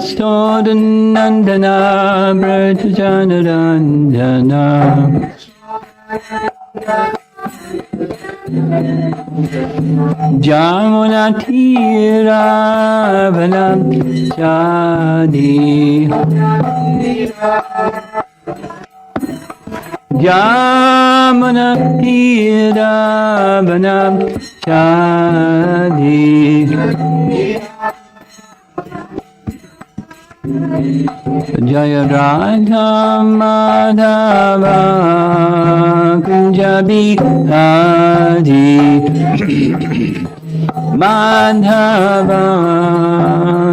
Jasodanandana Brajanarandana Jamunatira Vanam Jadi Jamunatira Vanam Jadi Jaya Radha Madhava Kunjabi Adi Madhava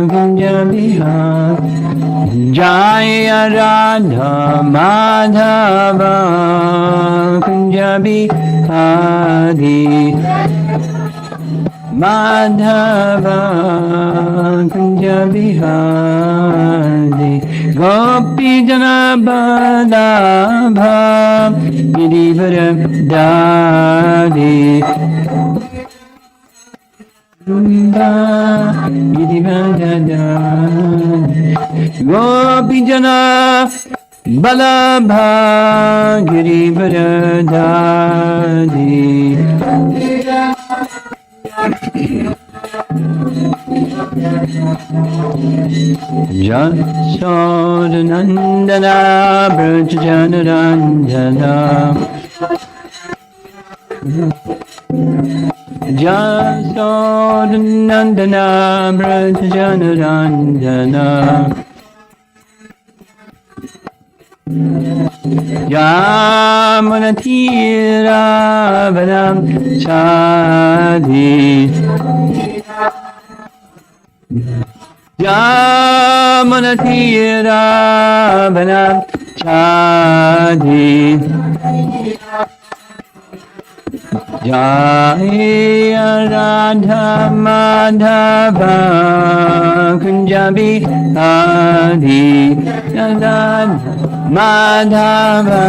Kunjabi Adi Jaya Radha Madhava Kunjabi Adi Madhava Kunjabi Adi Gopi Jana Badabha Girivara Dadi Girivara Dadi Gopi Jana Balabha Girivara Dadi Jasodanandana Brajanarandana Jasodanandana Brajanarandana Yamunatira Vanam Chadi Yamunatira Vanam Chadi Jaya Radha Madhava Kunjabi Adi Madhava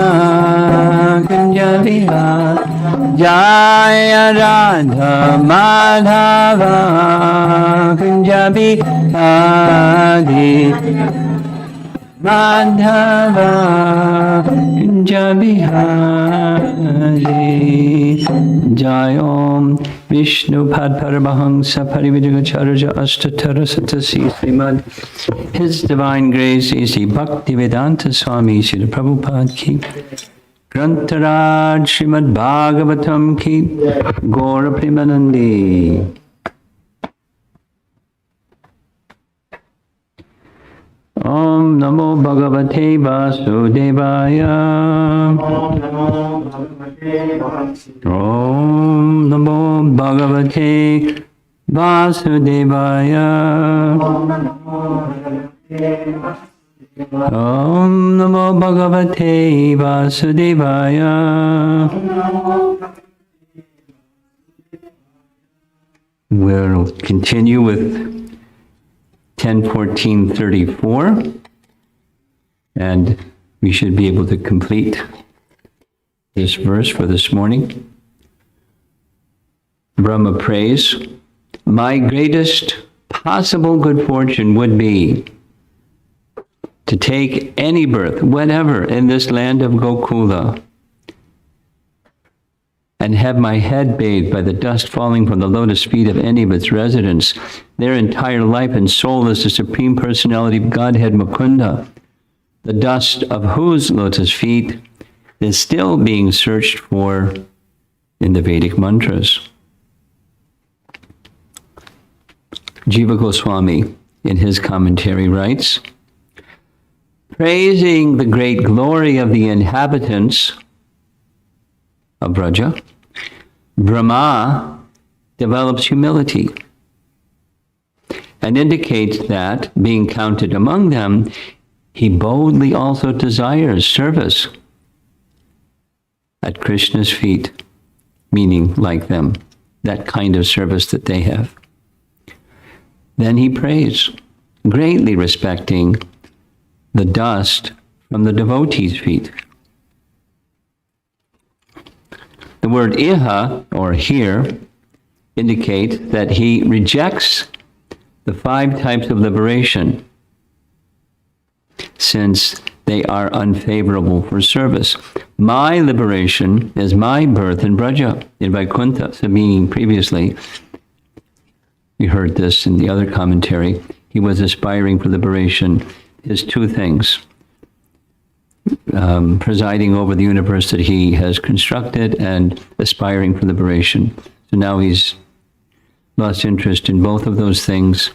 Kunjabi Adi Jaya Radha Madhava Kunjabi Adi Madhava Kunjabi Adi Jai Om Vishnu Pad Paramahansa Parivijagacharya Ashtatara Satasi Srimad His Divine Grace is the Bhaktivedanta Swami Srila Prabhupada Ki Grantaraj Srimad Bhagavatam Ki Gaura Premanandi Om Namo Bhagavate Vasudevaya Om Namo Bhagavate Vasudevaya Om Namo Bhagavate Vasudevaya We'll continue with 10:14:34, and we should be able to complete this verse for this morning. Brahma prays, my greatest possible good fortune would be to take any birth, whatever, in this land of Gokula, and have my head bathed by the dust falling from the lotus feet of any of its residents, their entire life and soul is the Supreme Personality of Godhead Mukunda, the dust of whose lotus feet is still being searched for in the Vedic mantras. Jiva Goswami, in his commentary, writes, praising the great glory of the inhabitants of Braja, Brahma develops humility and indicates that, being counted among them, he boldly also desires service at Krishna's feet, meaning like them, that kind of service that they have. Then he prays, greatly respecting the dust from the devotees' feet. The word iha, or here, indicates that he rejects the 5 types of liberation since they are unfavorable for service. My liberation is my birth in Braja, in Vaikuntha. So meaning previously, you heard this in the other commentary, he was aspiring for liberation. His two things: presiding over the universe that he has constructed and aspiring for liberation. So now he's lost interest in both of those things.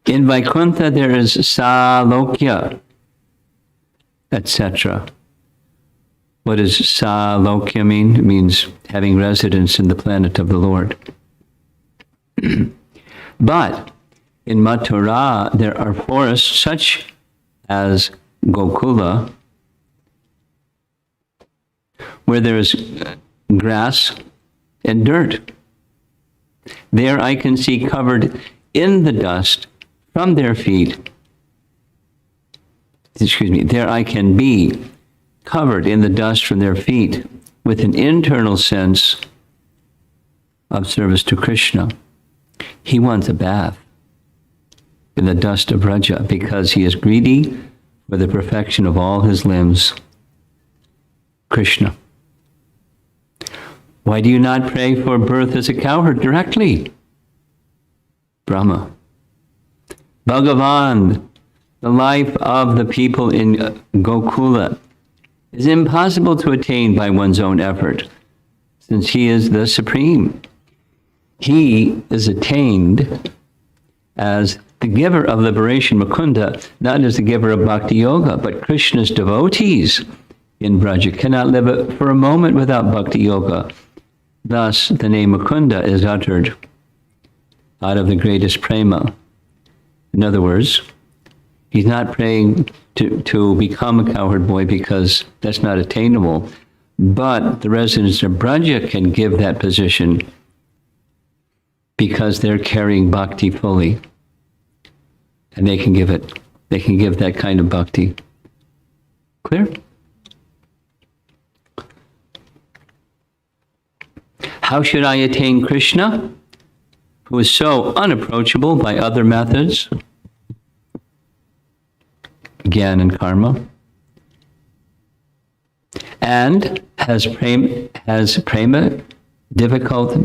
In Vaikuntha there is Salokya, etc. What does Salokya mean? It means having residence in the planet of the Lord. But in Mathura there are forests such as Gokula, where there is grass and dirt. There I can see covered in the dust from their feet. There I can be covered in the dust from their feet with an internal sense of service to Krishna. He wants a bath in the dust of Raja because he is greedy for the perfection of all his limbs. Krishna. Why do you not pray for birth as a cowherd directly? Brahma. Bhagavan, the life of the people in Gokula is impossible to attain by one's own effort, since he is the supreme. He is attained as the giver of liberation, Mukunda, not as the giver of bhakti yoga, but Krishna's devotees in Braja cannot live for a moment without bhakti yoga. Thus, the name Mukunda is uttered out of the greatest prema. In other words, he's not praying to become a cowherd boy because that's not attainable, but the residents of Braja can give that position because they're carrying bhakti fully. And they can give it. They can give that kind of bhakti. Clear? How should I attain Krishna, who is so unapproachable by other methods, Gyan and karma, and has prema difficult?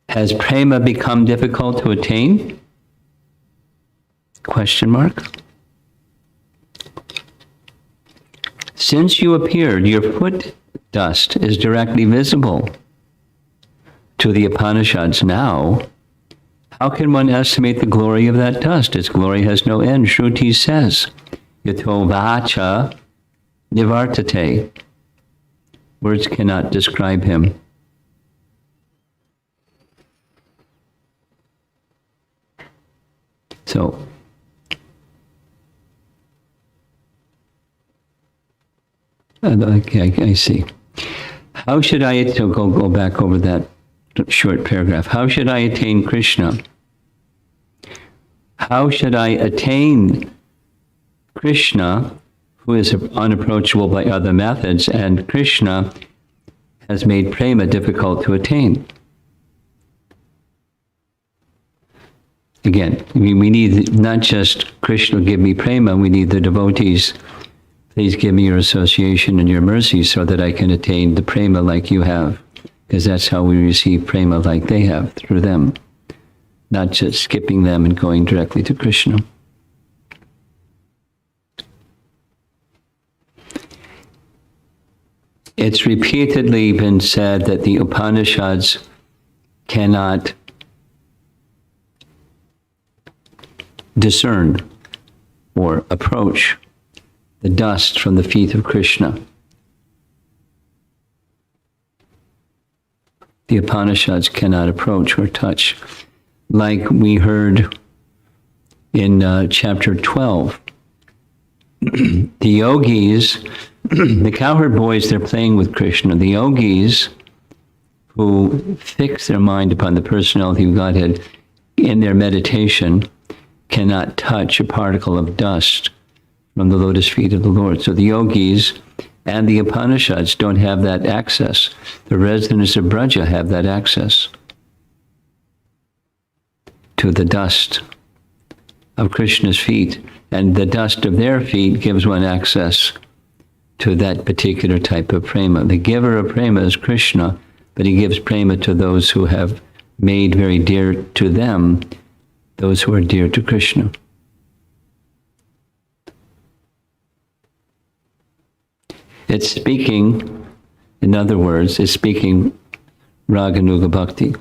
Has prema become difficult to attain? Question mark. Since you appeared, your foot dust is directly visible to the Upanishads now. How can one estimate the glory of that dust? Its glory has no end. Shruti says, Yato vacha nivartate. Words cannot describe him. So, okay, I see. How should I, so go back over that short paragraph. How should I attain Krishna? How should I attain Krishna, who is unapproachable by other methods, and Krishna has made prema difficult to attain? Again, we need not just Krishna give me prema, we need the devotees. Please give me your association and your mercy so that I can attain the prema like you have, because that's how we receive prema like they have, through them, not just skipping them and going directly to Krishna. It's repeatedly been said that the Upanishads cannot discern or approach the dust from the feet of Krishna. The Upanishads cannot approach or touch. Like we heard in chapter 12, the yogis, the cowherd boys, they're playing with Krishna. The yogis who fix their mind upon the personality of Godhead in their meditation cannot touch a particle of dust from the lotus feet of the Lord. So the yogis and the Upanishads don't have that access. The residents of Braja have that access. to the dust of Krishna's feet, and the dust of their feet gives one access to that particular type of prema. The giver of prema is Krishna, but he gives prema to those who have made very dear to them, those who are dear to Krishna. It's speaking, in other words, it's speaking Raganuga Bhakti.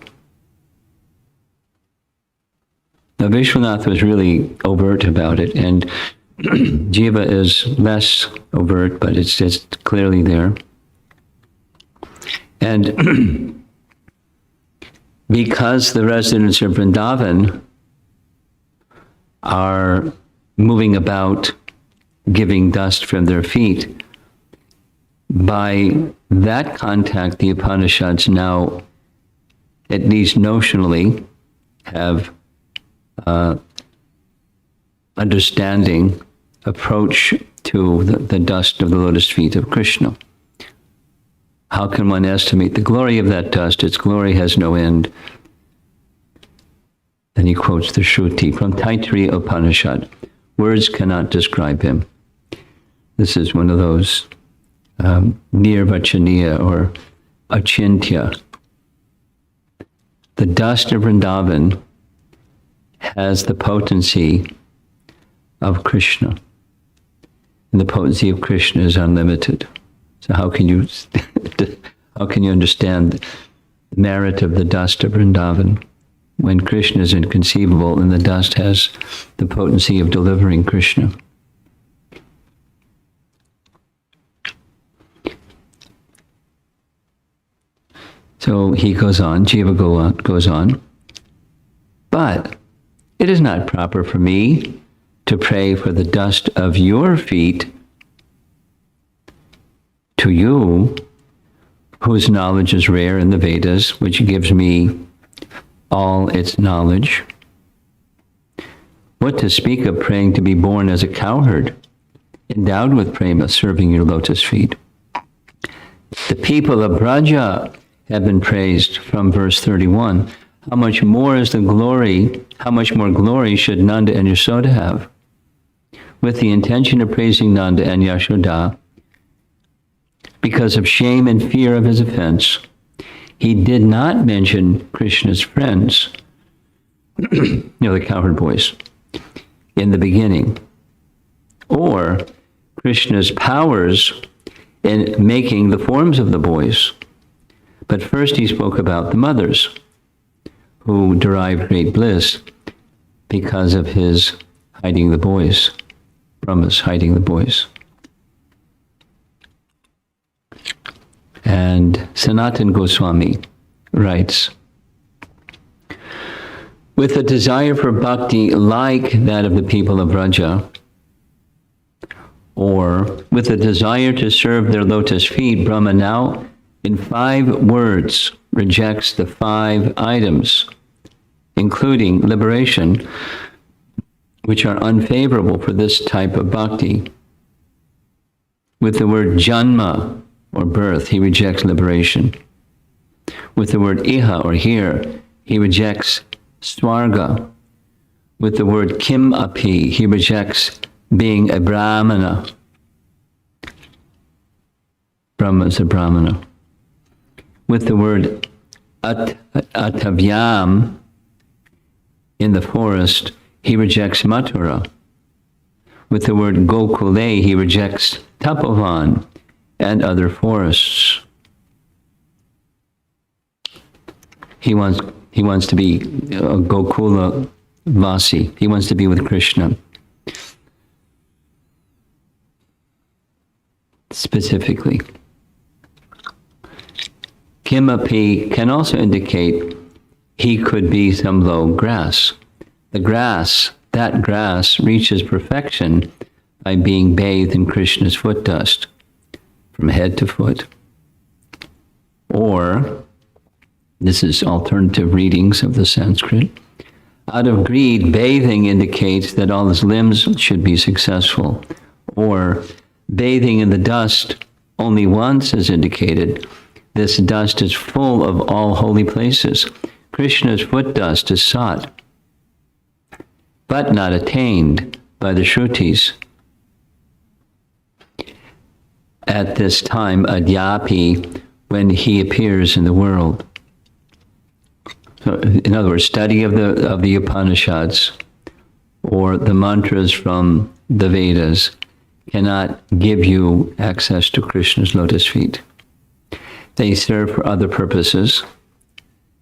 Now, Vishwanath was really overt about it, and Jiva is less overt, but it's just clearly there. And because the residents of Vrindavan are moving about, giving dust from their feet, by that contact, the Upanishads now, at least notionally, have understanding, approach to the dust of the lotus feet of Krishna. How can one estimate the glory of that dust? Its glory has no end. Then he quotes the Shruti from Taittiriya Upanishad. Words cannot describe him. This is one of those nirvachaniya or achintya. The dust of Vrindavan has the potency of Krishna. And the potency of Krishna is unlimited. So how can you understand the merit of the dust of Vrindavan when Krishna is inconceivable and the dust has the potency of delivering Krishna? So he goes on, Jiva goes on, but it is not proper for me to pray for the dust of your feet to you, whose knowledge is rare in the Vedas, which gives me all its knowledge. What to speak of praying to be born as a cowherd, endowed with prema, serving your lotus feet? The people of Braja have been praised from verse 31. How much more is the glory, how much more glory should Nanda and Yashoda have? With the intention of praising Nanda and Yashoda, because of shame and fear of his offense, he did not mention Krishna's friends, the cowherd boys, in the beginning, or Krishna's powers in making the forms of the boys. But first he spoke about the mothers, who derived great bliss because of his hiding the boys, Brahma's hiding the boys. And Sanatan Goswami writes, with a desire for bhakti like that of the people of Braja, or with a desire to serve their lotus feet, Brahma now, in 5 words, rejects the 5 items, including liberation, which are unfavorable for this type of bhakti. With the word janma, or birth, he rejects liberation. With the word iha, or here, he rejects swarga. With the word kim api, he rejects being a brahmana. Brahma is a brahmana. With the word atavyam, in the forest, he rejects mathura. With the word gokule, he rejects tapovan and other forests. He wants to be a Gokula Vasi. He wants to be with Krishna. Specifically. Kimapi can also indicate he could be some low grass. The grass, that grass, reaches perfection by being bathed in Krishna's foot dust, from head to foot. Or, this is alternative readings of the Sanskrit, out of greed, bathing indicates that all his limbs should be successful. Or, bathing in the dust only once is indicated. This dust is full of all holy places. Krishna's foot dust is sat. but not attained by the Shrutis. At this time, Adyapi, when he appears in the world. So, in other words, study of the Upanishads or the mantras from the Vedas cannot give you access to Krishna's lotus feet. They serve for other purposes.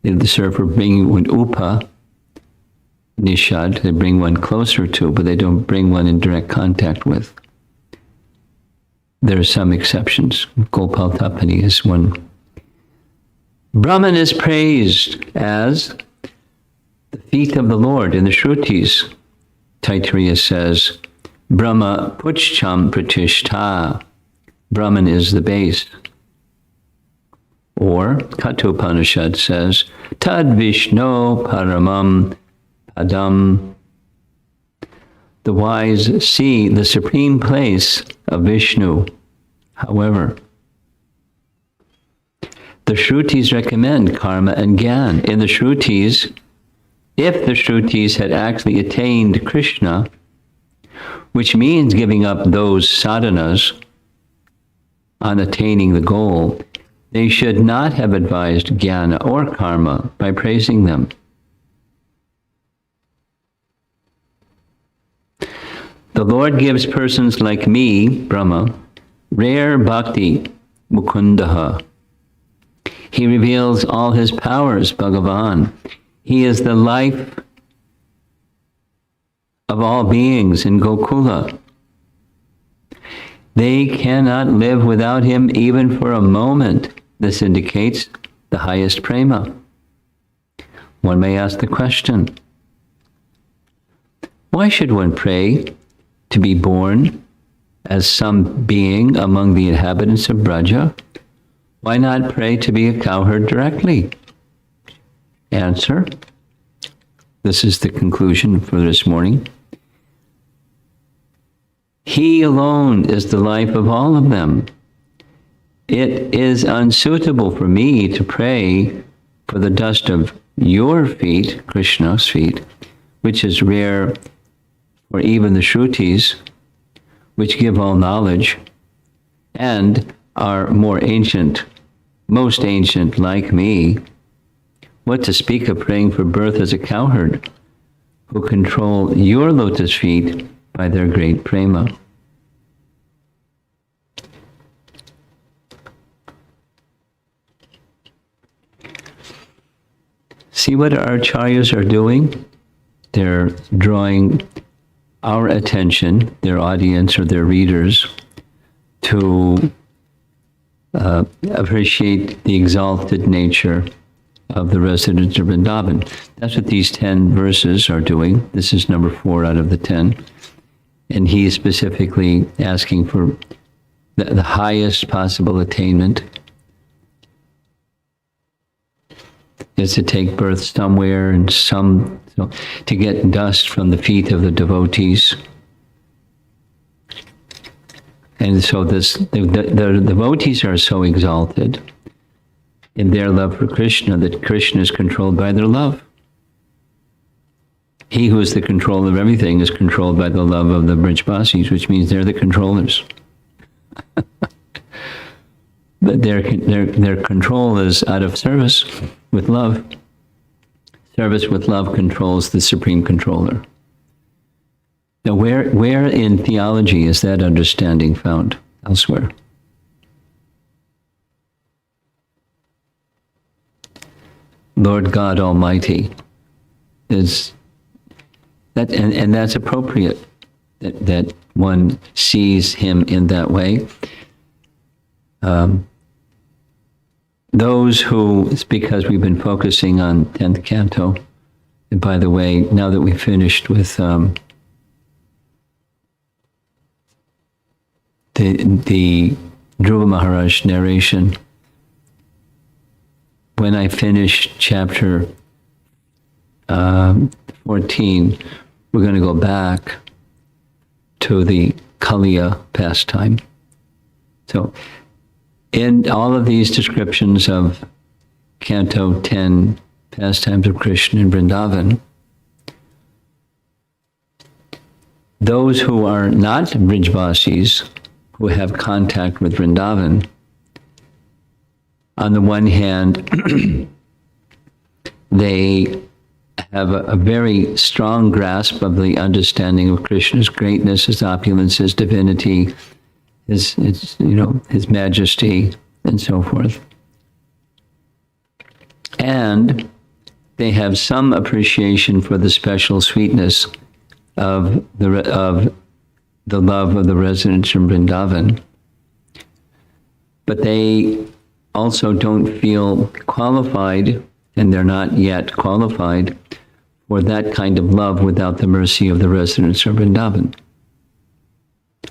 They serve for bringing one upa, nishad, they bring one closer to, but they don't bring one in direct contact with. There are some exceptions. Gopal Tapani is one. Brahman is praised as the feet of the Lord in the Shrutis. Taittiriya says, Brahma puchcham pratishta. Brahman is the base. Or Kathopanishad says, Tad Vishno Paramam Padam. The wise see the supreme place of Vishnu. However, the Shrutis recommend karma and gyan. In the Shrutis, if the Shrutis had actually attained Krishna, which means giving up those sadhanas on attaining the goal, they should not have advised jnana or karma by praising them. The Lord gives persons like me, Brahma, rare bhakti, mukundaha. He reveals all his powers, Bhagavan. He is the life of all beings in Gokula. They cannot live without him even for a moment. This indicates the highest prema. One may ask the question, why should one pray to be born as some being among the inhabitants of Braja? Why not pray to be a cowherd directly? Answer. This is the conclusion for this morning. He alone is the life of all of them. It is unsuitable for me to pray for the dust of your feet, Krishna's feet, which is rare for even the Shrutis, which give all knowledge, and are more ancient, most ancient like me. What to speak of praying for birth as a cowherd, who control your lotus feet by their great prema. See what our acharyas are doing? They're drawing our attention, their audience or their readers, to appreciate the exalted nature of the residents of Vrindavan. That's what these 10 verses are doing. This is number 4 out of the 10. And he is specifically asking for the highest possible attainment is to take birth somewhere and to get dust from the feet of the devotees. And so the devotees are so exalted in their love for Krishna that Krishna is controlled by their love. He who is the controller of everything is controlled by the love of the Brijbasis, which means they're the controllers. But their control is out of service with love. Service with love controls the supreme controller. Now, where in theology is that understanding found elsewhere? Lord God Almighty is that, and that's appropriate that one sees him in that way. Those who, it's because we've been focusing on 10th canto, and by the way, now that we finished with the Dhruva Maharaj narration, when I finish chapter 14, we're going to go back to the Kaliya pastime. So, in all of these descriptions of Canto 10, Pastimes of Krishna in Vrindavan, those who are not Brijvasis, who have contact with Vrindavan, on the one hand, they have a very strong grasp of the understanding of Krishna's greatness, his opulence, his divinity, his majesty, and so forth. And they have some appreciation for the special sweetness of the love of the residents in Vrindavan. But they also don't feel qualified, and they're not yet qualified, for that kind of love without the mercy of the residents of Vrindavan.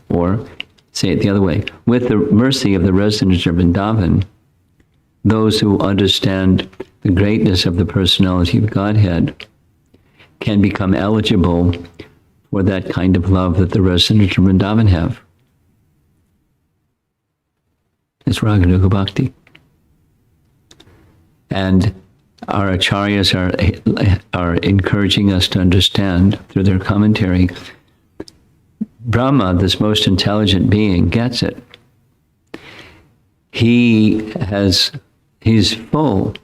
Or, say it the other way, with the mercy of the residents of Vrindavan, those who understand the greatness of the personality of Godhead can become eligible for that kind of love that the residents of Vrindavan have. It's Raganuga Bhakti. And our acharyas are encouraging us to understand through their commentary, Brahma, this most intelligent being, gets it. He's full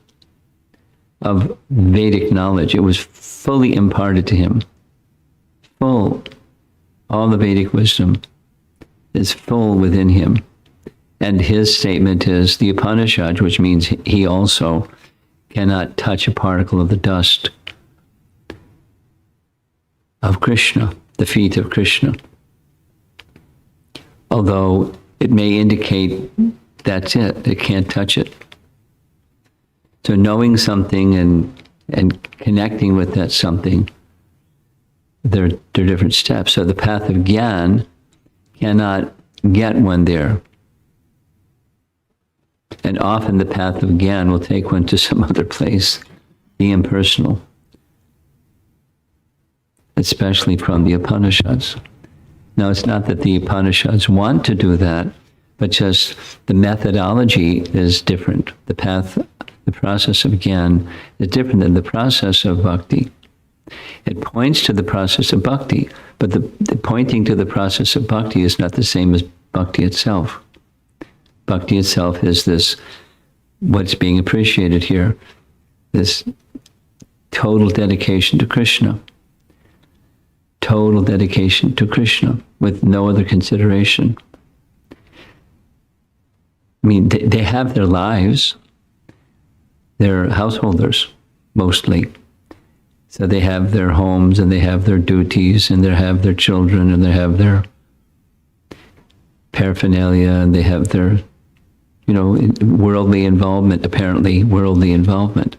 of Vedic knowledge. It was fully imparted to him. Full. All the Vedic wisdom is full within him. And his statement is the Upanishad, which means he also cannot touch a particle of the dust of Krishna, the feet of Krishna. Although it may indicate that's it, it can't touch it. So knowing something and connecting with that something, they're different steps. So the path of Gyan cannot get one there. And often the path of Gyan will take one to some other place, the impersonal, especially from the Upanishads. Now, it's not that the Upanishads want to do that, but just the methodology is different. The process of Gyan is different than the process of bhakti. It points to the process of bhakti, but the pointing to the process of bhakti is not the same as bhakti itself. Bhakti itself is this, what's being appreciated here, this total dedication to Krishna. Total dedication to Krishna with no other consideration. I mean, they have their lives. They're householders, mostly. So they have their homes, and they have their duties, and they have their children, and they have their paraphernalia, and they have their, worldly involvement, apparently worldly involvement.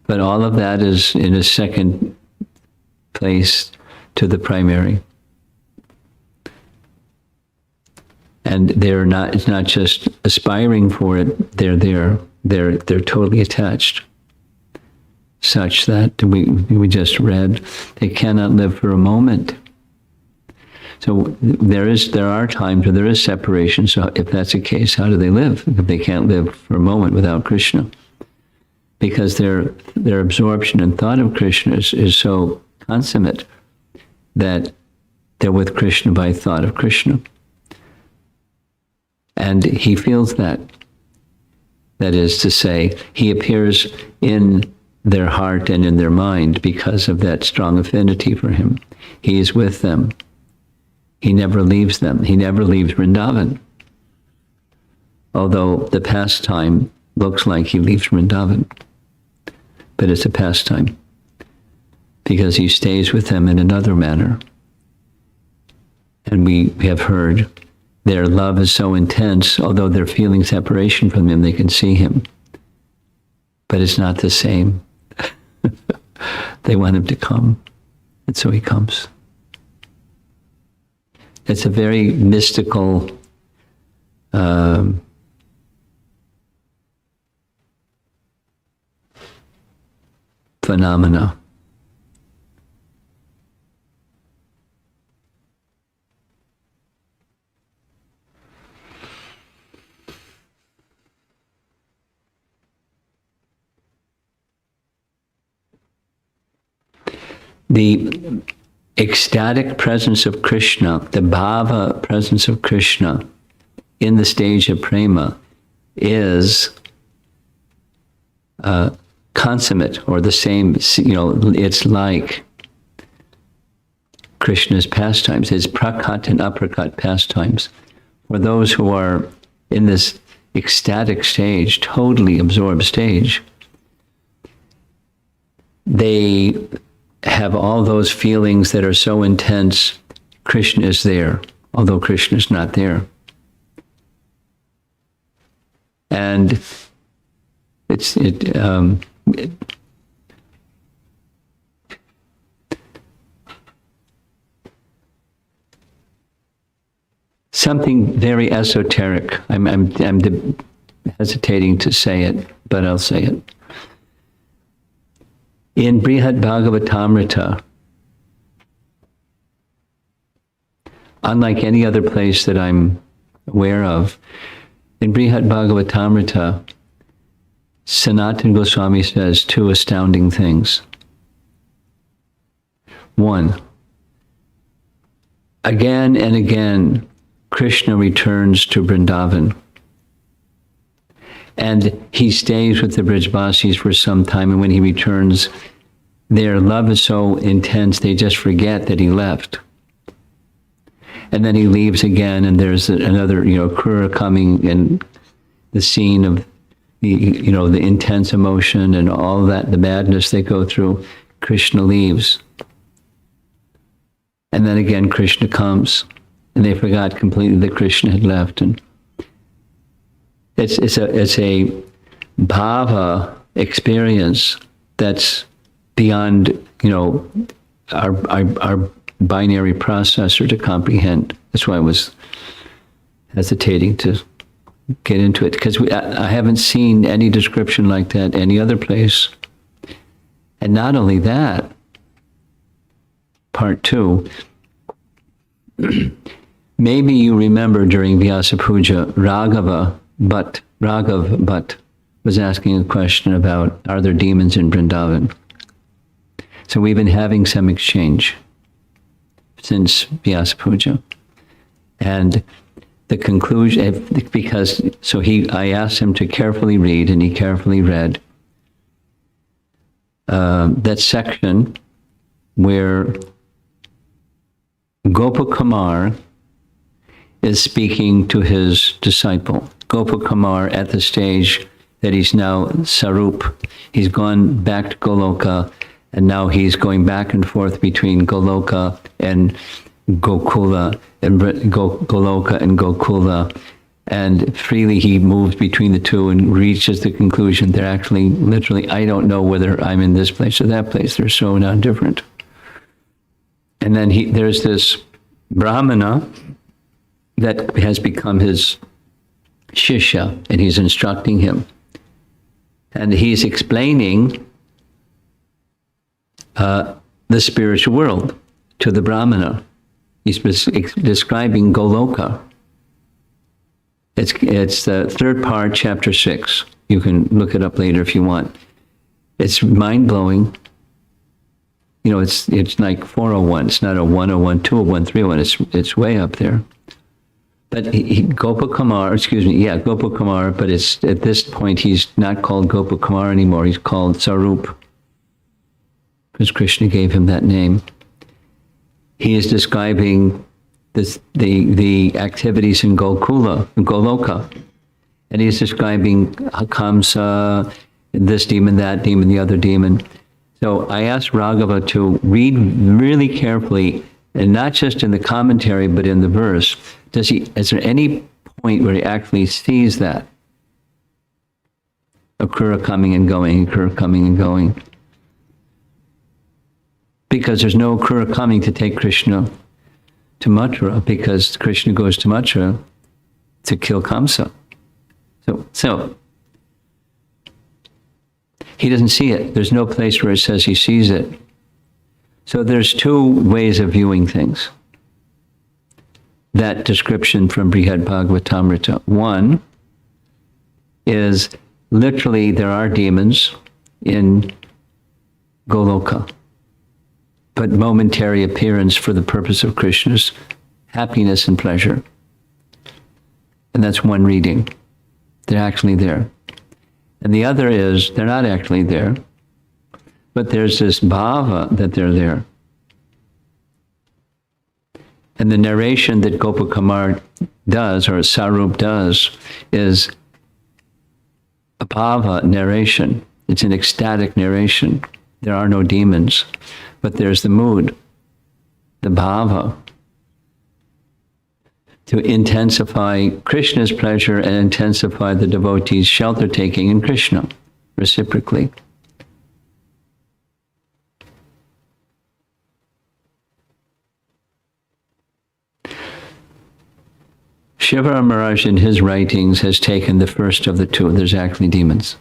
But all of that is in a second place to the primary. And it's not just aspiring for it, they're there. They're totally attached, such that we just read, they cannot live for a moment. So there are times where there is separation. So if that's the case, how do they live if they can't live for a moment without Krishna? Because their absorption and thought of Krishna is so consummate that they're with Krishna by thought of Krishna. And he feels that. That is to say, he appears in their heart and in their mind because of that strong affinity for him. He is with them. He never leaves them. He never leaves Vrindavan. Although the pastime looks like he leaves Vrindavan. But it's a pastime, because he stays with them in another manner. And we have heard their love is so intense, although they're feeling separation from him, they can see him. But it's not the same. They want him to come, and so he comes. It's a very mystical phenomena. ecstatic presence of Krishna, the bhava presence of Krishna in the stage of prema is consummate, or the same, it's like Krishna's pastimes, his prakat and aprakat pastimes. For those who are in this ecstatic stage, totally absorbed stage, they have all those feelings that are so intense. Krishna is there, although Krishna is not there. And something very esoteric. I'm hesitating to say it, but I'll say it. In Brihad Bhagavatamrita, unlike any other place that I'm aware of, in Brihad Bhagavatamrita, Sanatana Goswami says two astounding things. One, again and again, Krishna returns to Vrindavan. And he stays with the Brijbasis for some time, and when he returns, their love is so intense, they just forget that he left. And then he leaves again, and there's another, Krura coming, and the scene of the intense emotion and all that, the madness they go through. Krishna leaves. And then again, Krishna comes, and they forgot completely that Krishna had left. And it's a bhava experience that's beyond, our binary processor to comprehend. That's why I was hesitating to get into it, because I haven't seen any description like that any other place. And not only that, part two, maybe you remember during Vyasa Puja, Raghav Bhatt was asking a question about, are there demons in Vrindavan? So we've been having some exchange since Vyasa Puja. And the conclusion, I asked him to carefully read, and he carefully read that section where Gopakumar is speaking to his disciple. Gopakumar at the stage that he's now Sarup. He's gone back to Goloka, and now he's going back and forth between Goloka and Gokula, and Goloka and Gokula, and freely he moves between the two and reaches the conclusion they're actually, literally, I don't know whether I'm in this place or that place. They're so not different. And then there's this Brahmana that has become his shishya, and he's instructing him. And he's explaining the spiritual world to the Brahmana. He's describing Goloka. It's the third part, chapter 6. You can look it up later if you want. It's mind-blowing. It's like 401. It's not a 101, 201, 301. It's way up there. But Gopakumar, but it's at this point he's not called Gopakumar anymore. He's called Sarup, because Krishna gave him that name. He is describing the activities in Goloka, and he's describing Kamsa, this demon, that demon, the other demon. So I asked Raghava to read really carefully, and not just in the commentary, but in the verse. Is there any point where he actually sees that? Akura coming and going, Akura coming and going. Because there's no Akura coming to take Krishna to Mathura, because Krishna goes to Mathura to kill Kamsa. So he doesn't see it. There's no place where it says he sees it. So there's two ways of viewing things. That description from Brihad Bhagavatamrita. One is literally there are demons in Goloka. but momentary appearance for the purpose of Krishna's happiness and pleasure. And that's one reading. They're actually there. And the other is, they're not actually there, but there's this bhava that they're there. And the narration that Gopakumar does, or Sarup does, is a bhava narration. It's an ecstatic narration. There are no demons, but there's the mood, the bhava, to intensify Krishna's pleasure and intensify the devotees' shelter taking in Krishna, reciprocally. Shiva Maharaj in his writings has taken the first of the two. There's actually demons.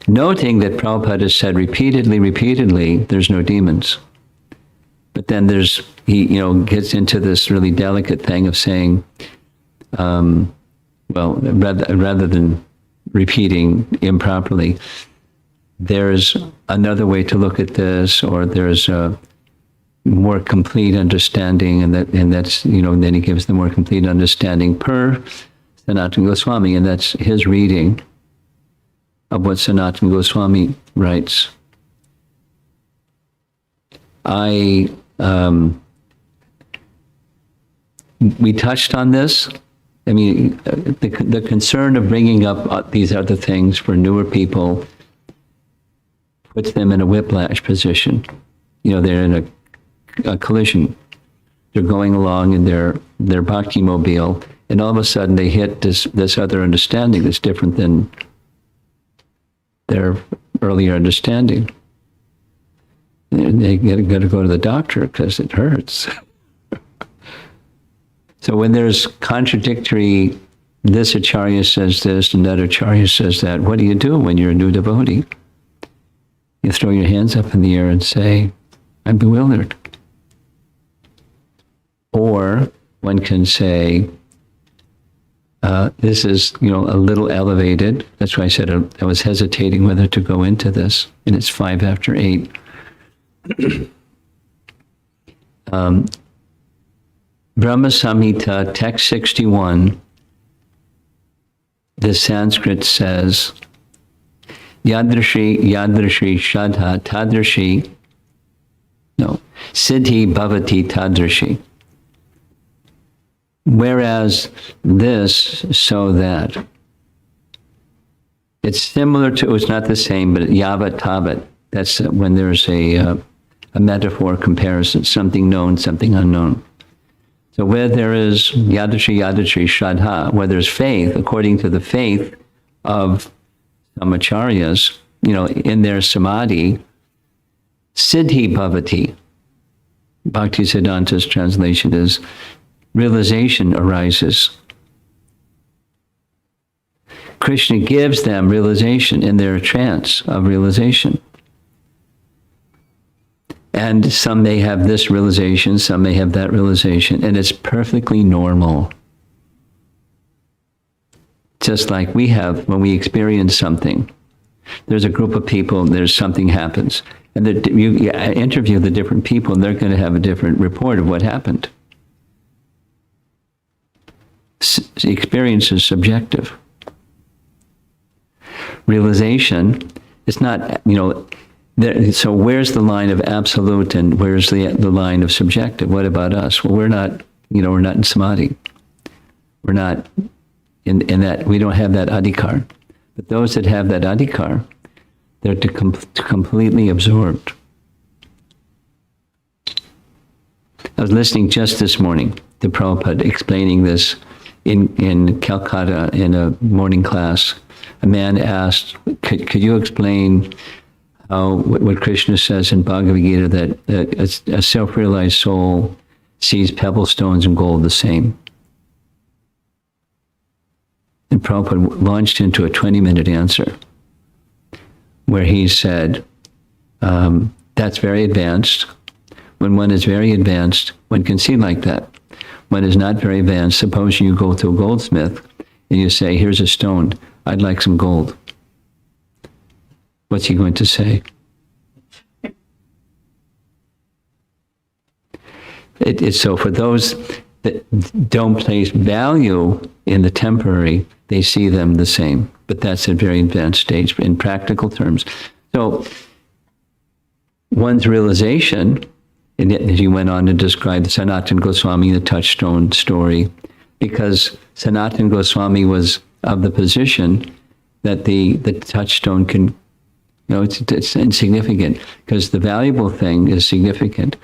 Noting that Prabhupada has said repeatedly, there's no demons. But then he gets into this really delicate thing of saying, rather than repeating improperly, there's another way to look at this, or there's a more complete understanding, and that's then he gives the more complete understanding per Sanatana Goswami, and that's his reading of what Sanatana Goswami writes. We touched on this. I mean, the concern of bringing up these other things for newer people puts them in a whiplash position. They're in a collision. They're going along in their bhakti mobile, and all of a sudden they hit this other understanding that's different than their earlier understanding. They got to go to the doctor because it hurts. So when there's contradictory, this acharya says this and that acharya says that, what do you do when you're a new devotee? You throw your hands up in the air and say, I'm bewildered. Or one can say, this is, a little elevated. That's why I said I was hesitating whether to go into this, and it's 8:05. Brahma Samhita, text 61, the Sanskrit says, Yadrashi Shadha Tadrashi, Siddhi Bhavati Tadrashi. Whereas this, so that. It's similar to, it's not the same, but yavat tavat. That's when there's a metaphor comparison, something known, something unknown. So where there is Yadashi Shraddha, where there's faith, according to the faith of some acharyas, in their samadhi, Siddhi Bhavati. Bhaktisiddhanta's translation is, realization arises. Krishna gives them realization in their trance of realization. And some may have this realization, some may have that realization, and it's perfectly normal. Just like we have when we experience something. There's a group of people, something happens. And you interview the different people, and they're going to have a different report of what happened. The experience is subjective. Realization is not, so where's the line of absolute and where's the line of subjective? What about us? Well, we're not in samadhi. We're not in that, we don't have that adhikar. But those that have that adhikar, they're completely absorbed. I was listening just this morning to Prabhupada explaining this in Calcutta in a morning class. A man asked, could you explain what Krishna says in Bhagavad Gita, that a self-realized soul sees pebble stones and gold the same? And Prabhupada launched into a 20-minute answer where he said, that's very advanced. When one is very advanced, one can see like that. One is not very advanced. Suppose you go to a goldsmith and you say, here's a stone, I'd like some gold. What's he going to say? So for those that don't place value in the temporary, they see them the same. But that's a very advanced stage in practical terms. So one's realization, and he went on to describe the Sanatana Goswami, the touchstone story, because Sanatana Goswami was of the position that the touchstone can, it's insignificant, because the valuable thing is significant.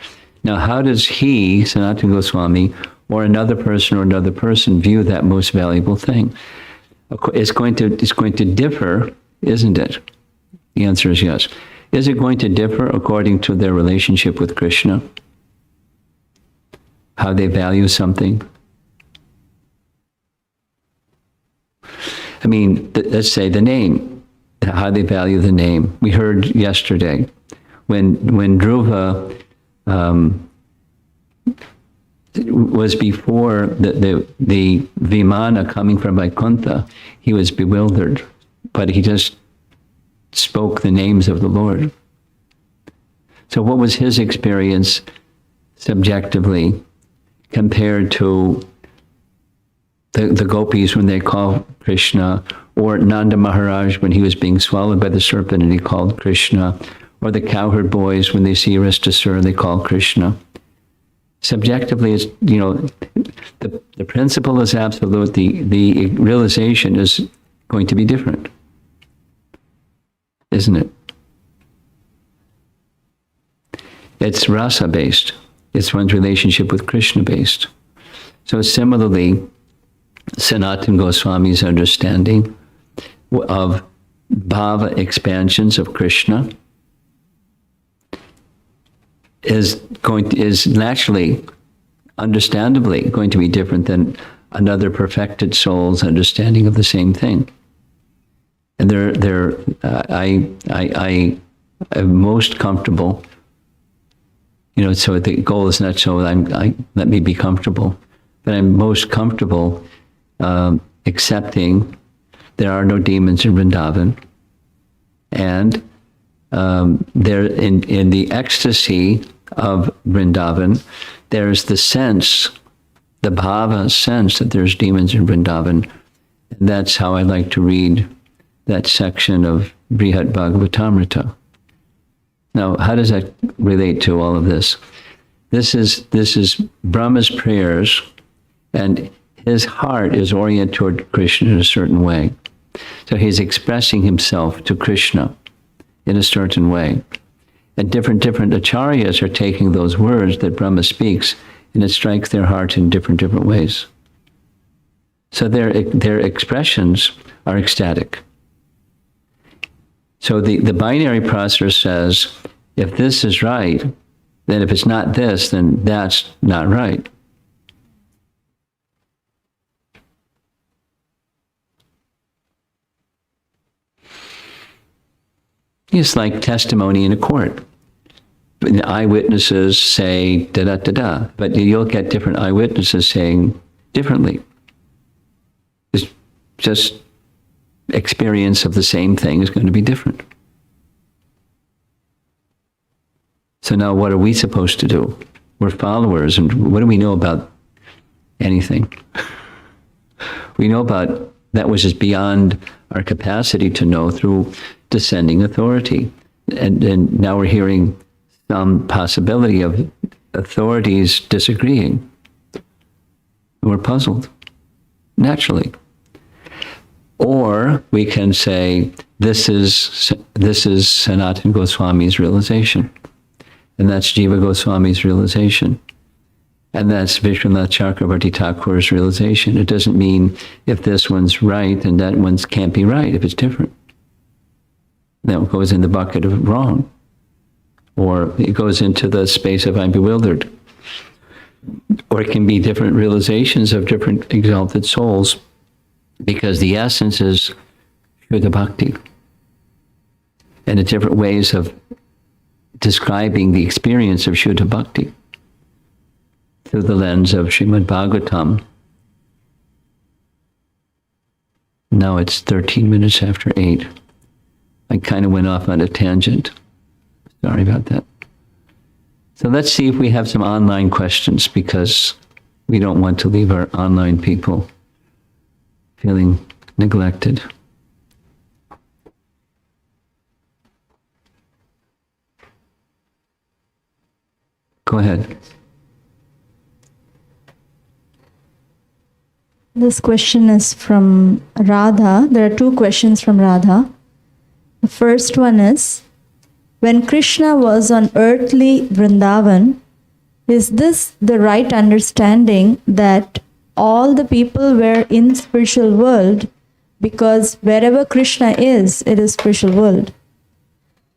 Now, how does he, Sanatana Goswami, or another person view that most valuable thing? It's going to differ, isn't it? The answer is yes. Is it going to differ according to their relationship with Krishna? How they value something? I mean, let's say the name, how they value the name. We heard yesterday when Dhruva was before the Vimana coming from Vaikuntha, he was bewildered, but he just spoke the names of the Lord. So what was his experience subjectively compared to the gopis when they call Krishna, or Nanda Maharaj when he was being swallowed by the serpent and he called Krishna, or the cowherd boys when they see Aristasur, they call Krishna? Subjectively, it's, the principle is absolute. The realization is going to be different, isn't it? It's rasa-based. It's one's relationship with Krishna-based. So similarly, Sanatana Goswami's understanding of bhava expansions of Krishna is naturally, understandably, going to be different than another perfected soul's understanding of the same thing. And I am most comfortable. So the goal is not so let me be comfortable, but I'm most comfortable accepting there are no demons in Vrindavan, and there in the ecstasy of Vrindavan, there's the sense, the bhava sense that there's demons in Vrindavan, and that's how I like to read that section of Brihat Bhagavatamrita. Now, how does that relate to all of this? This is Brahma's prayers, and his heart is oriented toward Krishna in a certain way. So he's expressing himself to Krishna in a certain way. And different acharyas are taking those words that Brahma speaks, and it strikes their heart in different ways. So their expressions are ecstatic. So the binary process says, if this is right, then if it's not this, then that's not right. It's like testimony in a court. The eyewitnesses say da-da-da-da, but you'll get different eyewitnesses saying differently. It's just experience of the same thing is going to be different. So now what are we supposed to do? We're followers, and what do we know about anything? We know about that which is beyond our capacity to know through descending authority. And now we're hearing some possibility of authorities disagreeing. We're puzzled, naturally. Or we can say, this is Sanatana Goswami's realization. And that's Jiva Goswami's realization. And that's Vishwanath Chakravarti Thakur's realization. It doesn't mean if this one's right, then that one can't be right if it's different. That goes in the bucket of wrong. Or it goes into the space of I'm bewildered. Or it can be different realizations of different exalted souls, because the essence is Shuddha Bhakti. And the different ways of describing the experience of Shuddha Bhakti through the lens of Srimad Bhagavatam. Now it's 13 minutes after 8. I kind of went off on a tangent. Sorry about that. So let's see if we have some online questions, because we don't want to leave our online people feeling neglected. Go ahead. This question is from Radha. There are two questions from Radha. The first one is, when Krishna was on earthly Vrindavan, is this the right understanding that all the people were in spiritual world, because wherever Krishna is, it is spiritual world?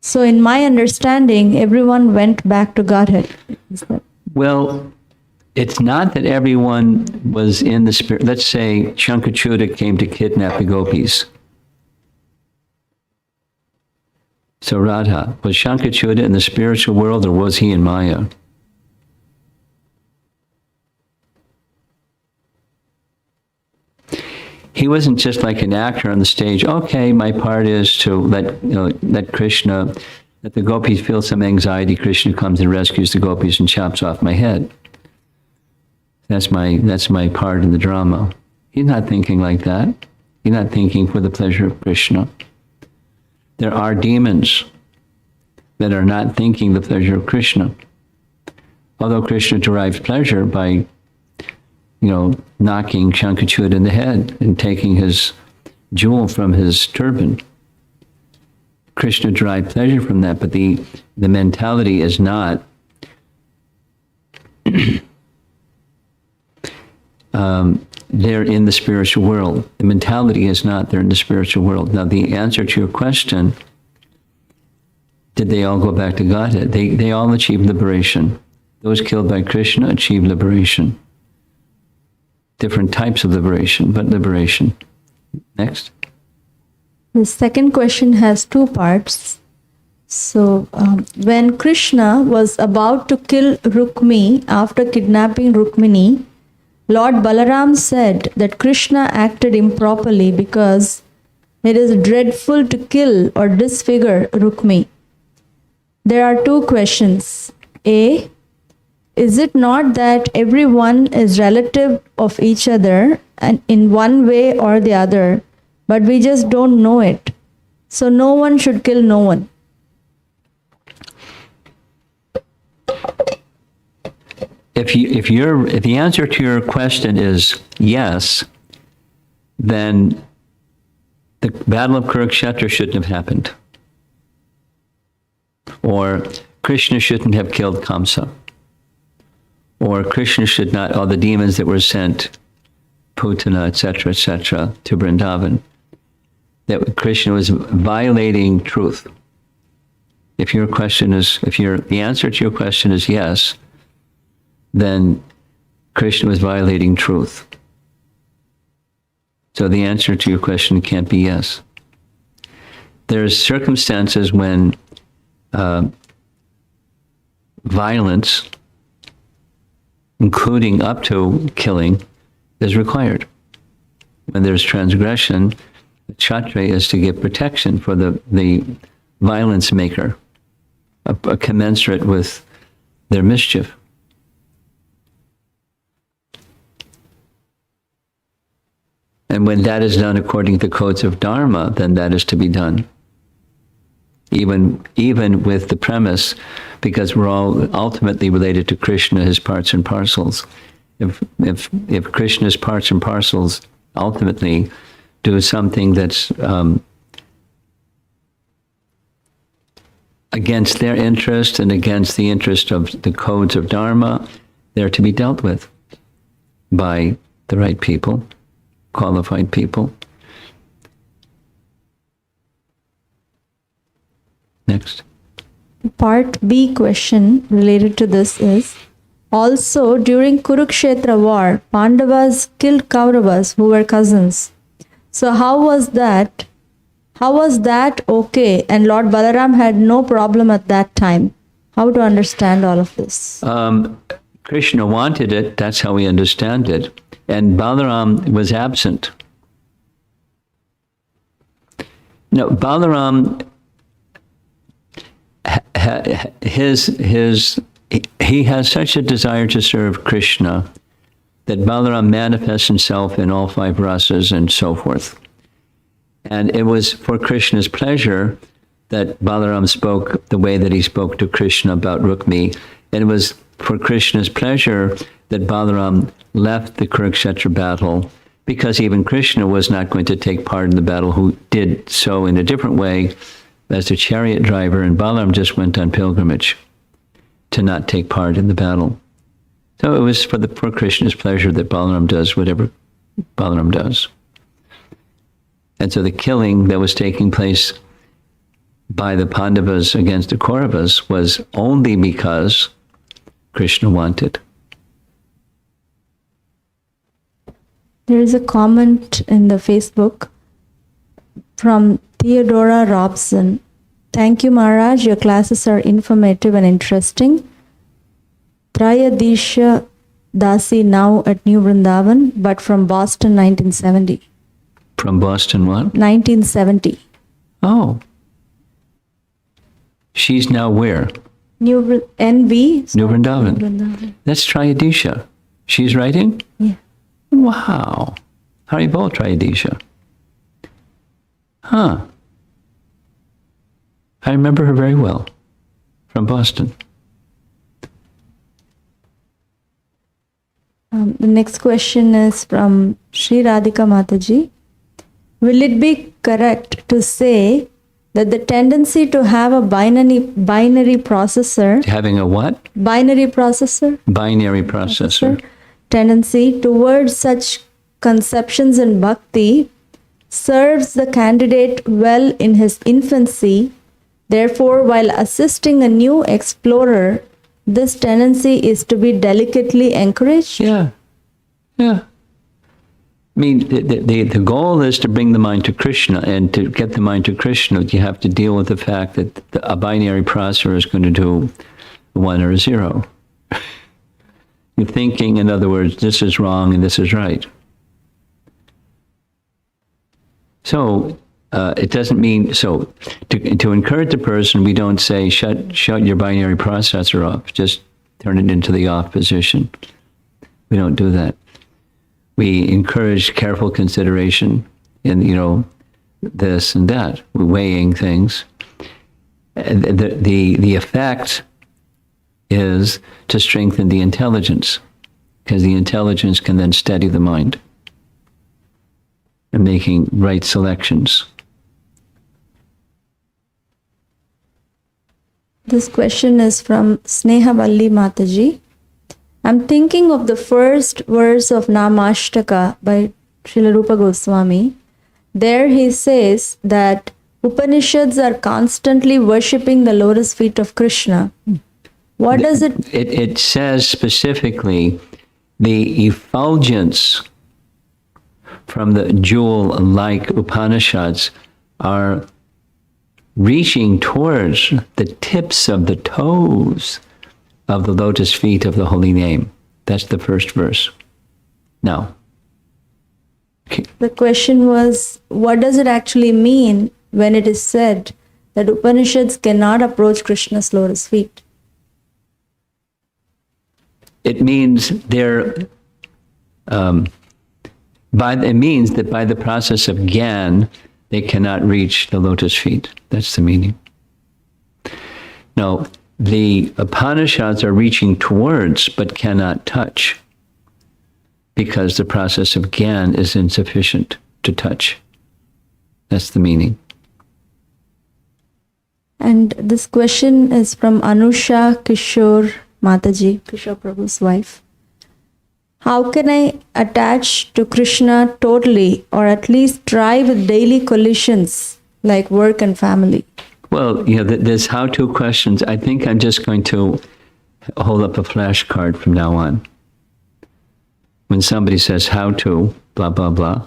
So in my understanding, everyone went back to Godhead. Well, it's not that everyone was in the spirit. Let's say Shankachuta came to kidnap the gopis. So Radha, was Shankachuta in the spiritual world, or was he in Maya? He wasn't just like an actor on the stage. Okay, my part is to let Krishna, let the gopis feel some anxiety. Krishna comes and rescues the gopis and chops off my head. That's my part in the drama. He's not thinking like that. He's not thinking for the pleasure of Krishna. There are demons that are not thinking the pleasure of Krishna. Although Krishna derives pleasure by, knocking Shankachuta in the head and taking his jewel from his turban. Krishna derived pleasure from that, but the mentality is not they're in the spiritual world. The mentality is not they're in the spiritual world. Now, the answer to your question, did they all go back to Godhead? They all achieved liberation. Those killed by Krishna achieved liberation. Different types of liberation, but liberation. Next. The second question has two parts. So, when Krishna was about to kill Rukmi after kidnapping Rukmini, Lord Balaram said that Krishna acted improperly because it is dreadful to kill or disfigure Rukmi. There are two questions. A, is it not that everyone is relative of each other and in one way or the other, but we just don't know it? So no one should kill no one. If the answer to your question is yes, then the Battle of Kurukshetra shouldn't have happened. Or Krishna shouldn't have killed Kamsa. Or Krishna should not, all the demons that were sent, Putana, etc., to Vrindavan, that Krishna was violating truth. If the answer to your question is yes, then Krishna was violating truth. So the answer to your question can't be yes. There's circumstances when violence, including up to killing, is required. When there's transgression, the Kshatriya is to give protection for the violence maker, a commensurate with their mischief. And when that is done according to the codes of Dharma, then that is to be done. Even with the premise, because we're all ultimately related to Krishna, his parts and parcels. If Krishna's parts and parcels ultimately do something that's against their interest and against the interest of the codes of Dharma, they're to be dealt with by the right people, qualified people. Next. Part B question related to this is, also during Kurukshetra war, Pandavas killed Kauravas who were cousins. So how was that okay? And Lord Balaram had no problem at that time. How to understand all of this? Krishna wanted it, that's how we understand it. And Balaram was absent. No, Balaram, he has such a desire to serve Krishna that Balaram manifests himself in all 5 rasas and so forth. And it was for Krishna's pleasure that Balaram spoke the way that he spoke to Krishna about Rukmi. And it was for Krishna's pleasure that Balaram left the Kurukshetra battle, because even Krishna was not going to take part in the battle, who did so in a different way as a chariot driver, and Balaram just went on pilgrimage to not take part in the battle. So it was for Krishna's pleasure that Balaram does whatever Balaram does. And so the killing that was taking place by the Pandavas against the Kauravas was only because Krishna wanted. There is a comment in the Facebook from Theodora Robson. Thank you, Maharaj. Your classes are informative and interesting. Trayadisha Dasi now at New Vrindavan, but from Boston, 1970. From Boston what? 1970. Oh. She's now where? NV? New Vrindavan. That's Trayadisha. She's writing? Yeah. Wow. Haribol Trayadisha. Huh. I remember her very well. From Boston. The next question is from Sri Radhika Mataji. Will it be correct to say that the tendency to have a binary processor... Having a what? Binary processor? Binary processor. Tendency towards such conceptions in bhakti serves the candidate well in his infancy. Therefore, while assisting a new explorer, this tendency is to be delicately encouraged? Yeah. I mean, the goal is to bring the mind to Krishna, and to get the mind to Krishna, you have to deal with the fact that a binary processor is going to do a 1 or a 0. You're thinking, in other words, this is wrong and this is right. So it doesn't mean, so to encourage the person, we don't say, shut your binary processor off, just turn it into the off position. We don't do that. We encourage careful consideration in, this and that, weighing things. And the effect is to strengthen the intelligence, because the intelligence can then steady the mind and making right selections. This question is from Sneha Valli Mataji. I'm thinking of the first verse of Namashtaka by Srila Rupa Goswami. There he says that Upanishads are constantly worshipping the lotus feet of Krishna. What does it... It says specifically the effulgence from the jewel-like Upanishads are reaching towards the tips of the toes of the lotus feet of the holy name. That's the first verse. Now, okay. The question was, what does it actually mean when it is said that Upanishads cannot approach Krishna's lotus feet? It means it means that by the process of Gyan, they cannot reach the lotus feet. That's the meaning. Now, the Upanishads are reaching towards but cannot touch, because the process of Gyan is insufficient to touch. That's the meaning. And this question is from Anusha Kishore Mataji, Kishore Prabhu's wife. How can I attach to Krishna totally, or at least try with daily collisions like work and family? Well, there's how-to questions. I think I'm just going to hold up a flashcard from now on. When somebody says how to, blah, blah, blah,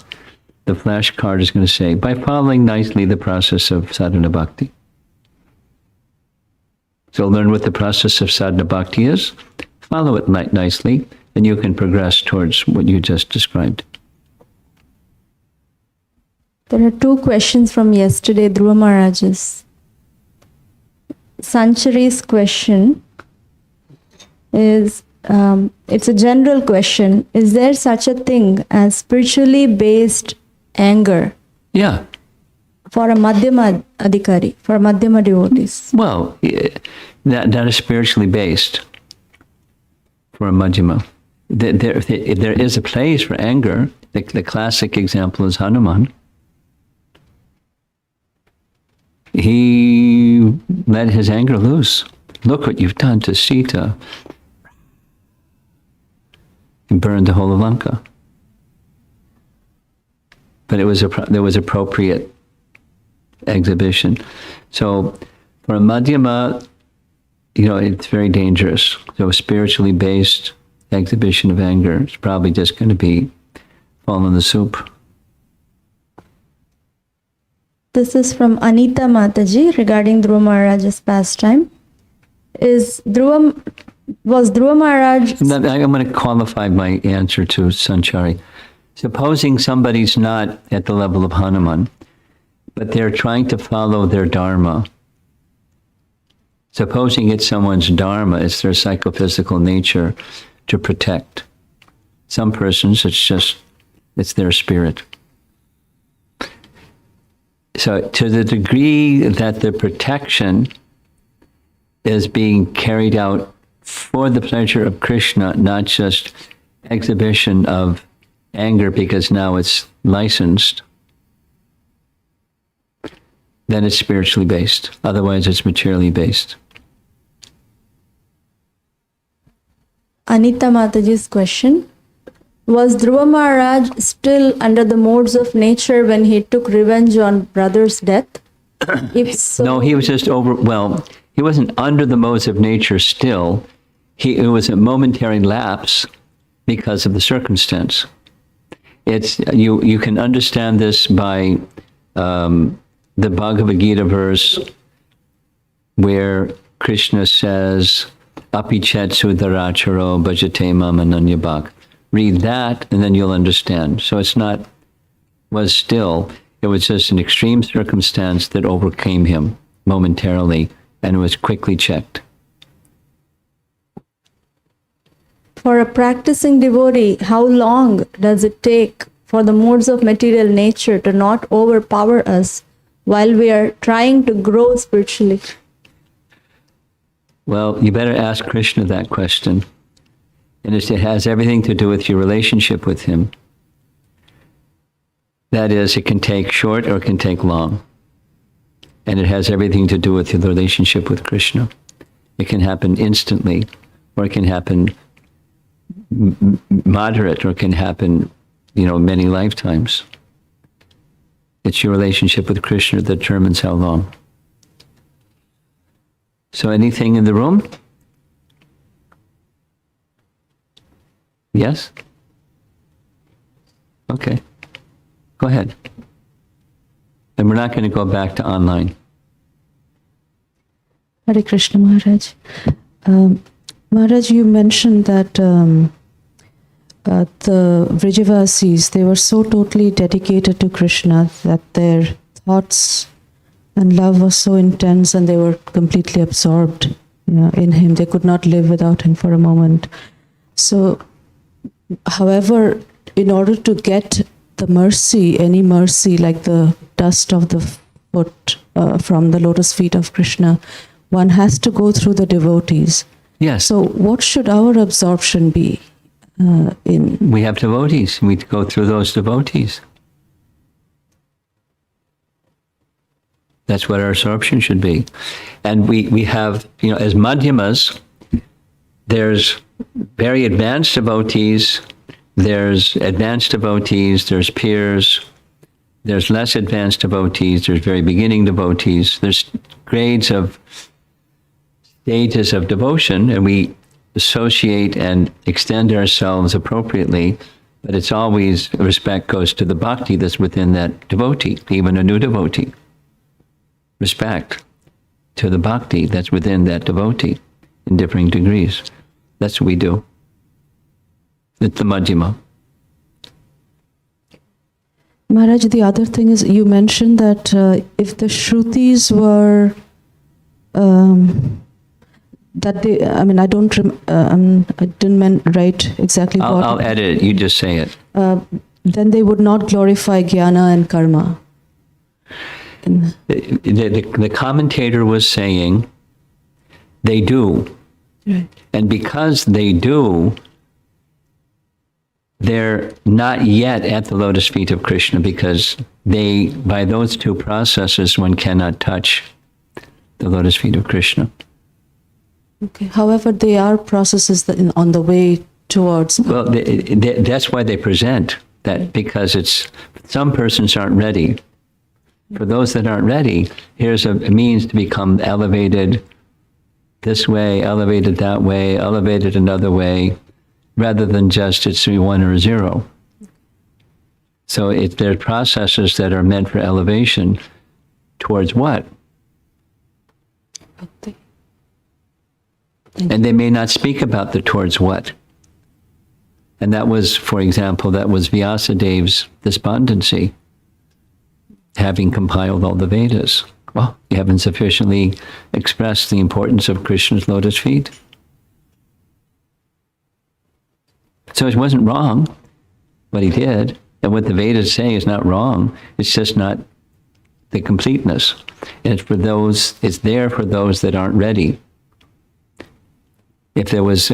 the flashcard is going to say, by following nicely the process of sadhana bhakti. So learn what the process of sadhana bhakti is, follow it nicely, and you can progress towards what you just described. There are 2 questions from yesterday, Dhruva Maharaj's. Sanchari's question. is, it's a general question. Is there such a thing as spiritually based anger Yeah. for a Madhyama Adhikari, for Madhyama devotees? Well, that is spiritually based for a Madhyama. There is a place for anger. The classic example is Hanuman. He let his anger loose. Look what you've done to Sita. He burned the whole of Lanka. But there was appropriate exhibition. So for a Madhyama, it's very dangerous. So a spiritually based exhibition of anger is probably just going to be fall in the soup. This is from Anita Mataji regarding Dhruva Maharaj's pastime. Was Dhruva Maharaj... I'm going to qualify my answer to Sanchari. Supposing somebody's not at the level of Hanuman, but they're trying to follow their dharma. Supposing it's someone's dharma, it's their psychophysical nature to protect. Some persons, it's their spirit. So to the degree that the protection is being carried out for the pleasure of Krishna, not just exhibition of anger because now it's licensed, then it's spiritually based. Otherwise, it's materially based. Anita Mataji's question. Was Dhruva Maharaj still under the modes of nature when he took revenge on brother's death? If so... No, he was just he wasn't under the modes of nature still. It was a momentary lapse because of the circumstance. You can understand this by the Bhagavad Gita verse where Krishna says, Api chet sudaracharo bhajate mam ananyabhak. Read that and then you'll understand. So it was just an extreme circumstance that overcame him momentarily and was quickly checked. For a practicing devotee, how long does it take for the modes of material nature to not overpower us while we are trying to grow spiritually? Well, you better ask Krishna that question. And it has everything to do with your relationship with him. That is, it can take short or it can take long. And it has everything to do with your relationship with Krishna. It can happen instantly, or it can happen moderate, or it can happen, many lifetimes. It's your relationship with Krishna that determines how long. So anything in the room? Yes? Okay. Go ahead. And we're not going to go back to online. Hare Krishna Maharaj. Maharaj, you mentioned that the Vrijavasis, they were so totally dedicated to Krishna that their thoughts and love was so intense and they were completely absorbed in him. They could not live without him for a moment. So, however, in order to get the mercy, any mercy like the dust of the foot from the lotus feet of Krishna, one has to go through the devotees. Yes. So what should our absorption be in? We have devotees. We go through those devotees. That's what our absorption should be. And we have, as Madhyamas, there's very advanced devotees, there's advanced devotees, there's peers, there's less advanced devotees, there's very beginning devotees, there's grades of stages of devotion, and we associate and extend ourselves appropriately, but it's always respect goes to the bhakti that's within that devotee, even a new devotee. Respect to the bhakti that's within that devotee in differing degrees. That's what we do. It's the Madhyama. Maharaj, the other thing is, you mentioned that if the Shrutis were, that they, I mean, I don't, I didn't write exactly what. I'll edit it. You just say it. Then they would not glorify jnana and karma. The commentator was saying they do. Right. And because they do, they're not yet at the lotus feet of Krishna, because they, by those two processes, one cannot touch the lotus feet of Krishna. Okay. However, they are processes that on the way towards. Well, that's why they present that, because it's, some persons aren't ready. For those that aren't ready, here's a means to become elevated this way, elevated that way, elevated another way, rather than just it's a 1 or a 0. So there are processes that are meant for elevation towards what? And they may not speak about the towards what. And that was, for example, that was Vyasadev's despondency, having compiled all the Vedas. Well, you haven't sufficiently expressed the importance of Krishna's lotus feet. So it wasn't wrong, what he did. And what the Vedas say is not wrong. It's just not the completeness. And it's there for those that aren't ready. If it was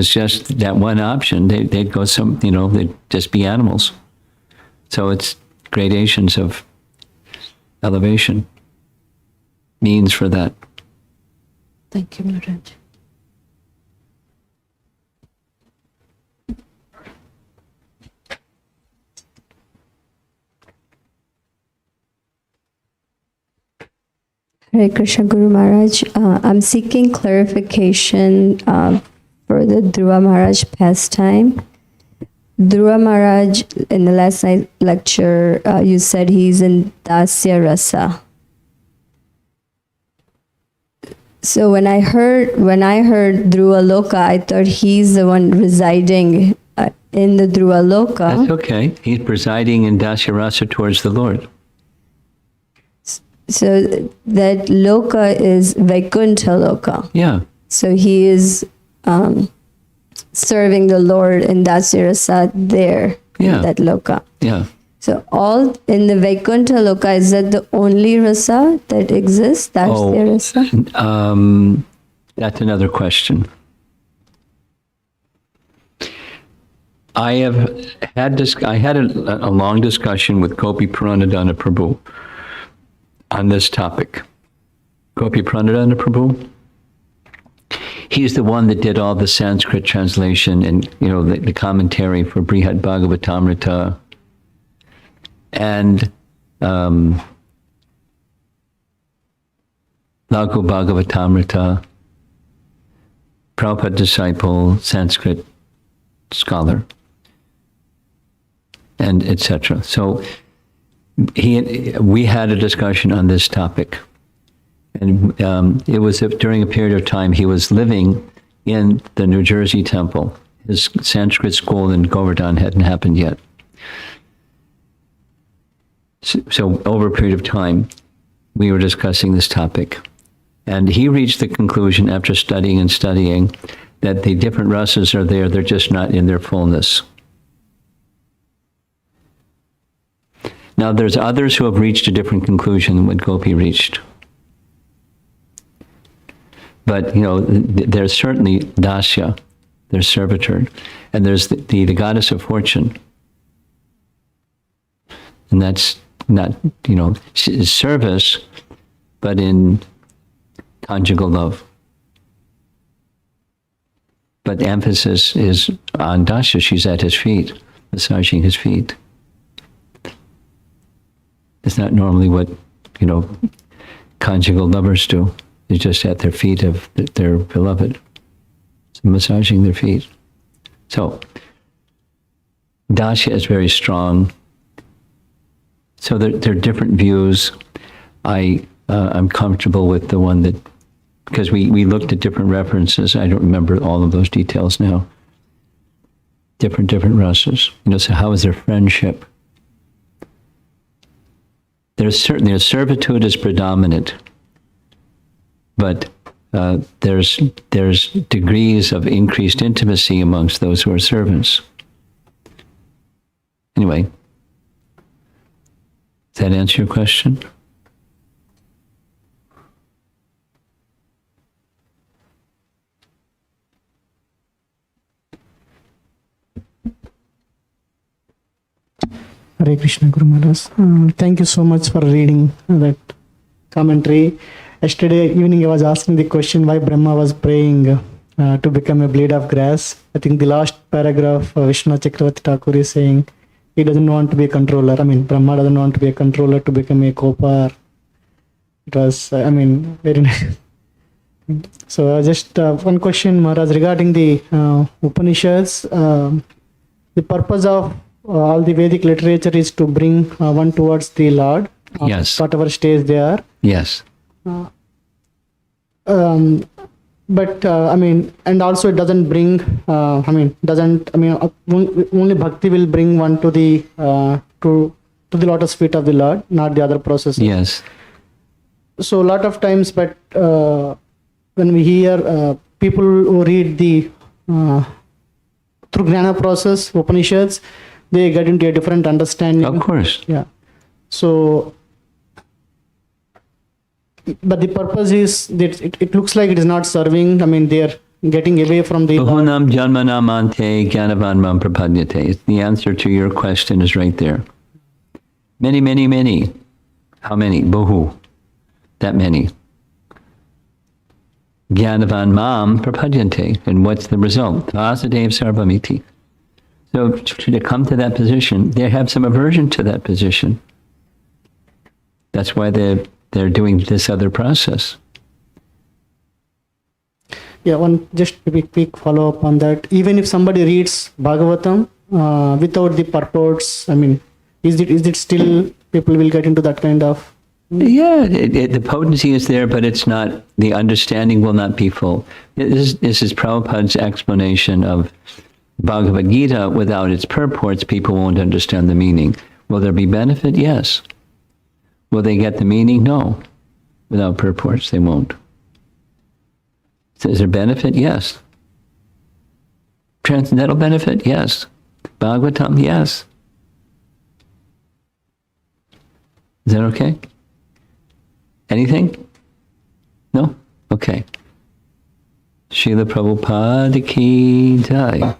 just that one option, they'd go they'd just be animals. So it's gradations of elevation, means for that. Thank you, Maharaj. Hare Krishna Guru Maharaj. I'm seeking clarification for the Dhruva Maharaj pastime. Dhruva Maharaj, in the last night lecture, you said he's in Dasya Rasa. So when I heard Dhruva Loka, I thought he's the one residing in the Dhruva Loka. That's okay. He's presiding in Dasya Rasa towards the Lord. So that Loka is Vaikuntha Loka. Yeah. So he is serving the Lord in Dasya Rasa there, Yeah. in that Loka. Yeah. So all in the Vaikuntha Loka, is that the only rasa that exists? Dasya Rasa? That's another question. I had a long discussion with Gopi Pranadana Prabhu on this topic. Gopi Pranadana Prabhu, he's the one that did all the Sanskrit translation and the commentary for Brihad Bhagavatamrita and Laghu Bhagavatamrita, Prabhupada disciple, Sanskrit scholar, and etc. So we had a discussion on this topic, and it was during a period of time he was living in the New Jersey temple. His Sanskrit school in Govardhan hadn't happened yet. So over a period of time, we were discussing this topic, and he reached the conclusion after studying and studying that the different rasas are there, they're just not in their fullness. Now, there's others who have reached a different conclusion than what Gopi reached. But, there's certainly Dasya, there's servitor, and there's the goddess of fortune. And that's not, service, but in conjugal love. But the emphasis is on Dasya. She's at his feet, massaging his feet. It's not normally what, conjugal lovers do. They're just at their feet of their beloved, so massaging their feet. So, Dasya is very strong. So there are different views. I'm comfortable with the one that, because we looked at different references. I don't remember all of those details now. Different rasas. So how is their friendship? There's certainly a servitude is predominant, but there's degrees of increased intimacy amongst those who are servants. Anyway, does that answer your question? Hare Krishna, Guru Maharaj. Thank you so much for reading that commentary. Yesterday evening I was asking the question why Brahma was praying to become a blade of grass. I think the last paragraph, Vishnu Chakravarti Thakur is saying he doesn't want to be a controller. I mean, Brahma doesn't want to be a controller to become a copper. It was, very nice. So just one question, Maharaj, regarding the Upanishads. The purpose of all the Vedic literature is to bring one towards the Lord. Yes. Whatever stage they are. Yes. But and also it doesn't bring. Only bhakti will bring one to the lotus feet of the Lord, not the other processes. Yes. So a lot of times, but when we hear people who read the through Gnana process, Upanishads, they get into a different understanding. Of course. Yeah. So, but the purpose is that it looks like it is not serving. I mean, they are getting away from the. Bahunam janmanam ante gyanavanmam prapadyate. The answer to your question is right there. Many, many, many. How many? Bahu. That many. Gyanavanmam prapadyante. And what's the result? Vasudev sarvamiti. So to come to that position, they have some aversion to that position. That's why they're doing this other process. Yeah, one just a quick follow up on that. Even if somebody reads Bhagavatam without the purports, I mean, is it still people will get into that kind of? Yeah, the potency is there, but it's not. The understanding will not be full. This is Prabhupada's explanation of Bhagavad Gita. Without its purports, people won't understand the meaning. Will there be benefit? Yes. Will they get the meaning? No. Without purports, they won't. So is there benefit? Yes. Transcendental benefit? Yes. Bhagavatam? Yes. Is that okay? Anything? No? Okay. Srila Prabhupada ki jai.